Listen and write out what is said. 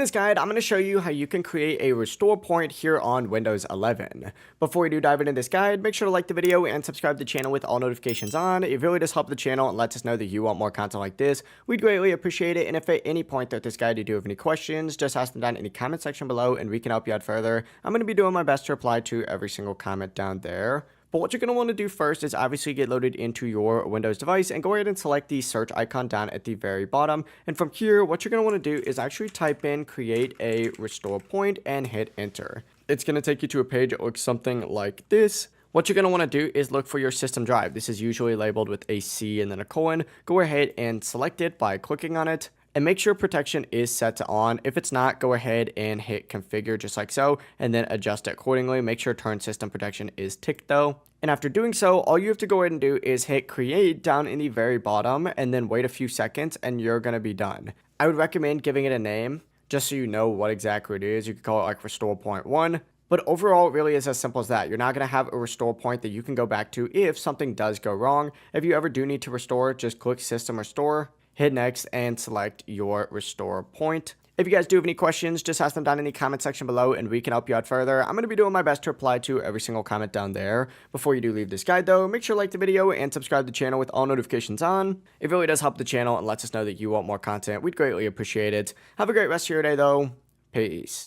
this guide, I'm going to show you how you can create a restore point here on Windows 11. Before we do dive into this guide, make sure to like the video and subscribe to the channel with all notifications on. It really does help the channel and lets us know that you want more content like this. We'd greatly appreciate it, and if at any point throughout this guide you do have any questions, just ask them down in the comment section below and we can help you out further. I'm going to be doing my best to reply to every single comment down there. But what you're going to want to do first is obviously get loaded into your Windows device and go ahead and select the search icon down at the very bottom. And from here, what you're going to want to do is actually type in create a restore point and hit enter. It's going to take you to a page that looks something like this. What you're going to want to do is look for your system drive. This is usually labeled with a C and then a colon. Go ahead and select it by clicking on it. And make sure protection is set to on. If it's not, go ahead and hit configure just like so, and then adjust it accordingly. Make sure turn system protection is ticked though. And after doing so, all you have to go ahead and do is hit create down in the very bottom and then wait a few seconds and you're going to be done. I would recommend giving it a name just so you know what exactly it is. You could call it like restore point 1. But overall, it really is as simple as that. You're not going to have a restore point that you can go back to if something does go wrong. If you ever do need to restore, just click system restore. Hit next and select your restore point. If you guys do have any questions, just ask them down in the comment section below and we can help you out further. I'm going to be doing my best to reply to every single comment down there. Before you do leave this guide though, make sure to like the video and subscribe to the channel with all notifications on. It really does help the channel and lets us know that you want more content. We'd greatly appreciate it. Have a great rest of your day though. Peace.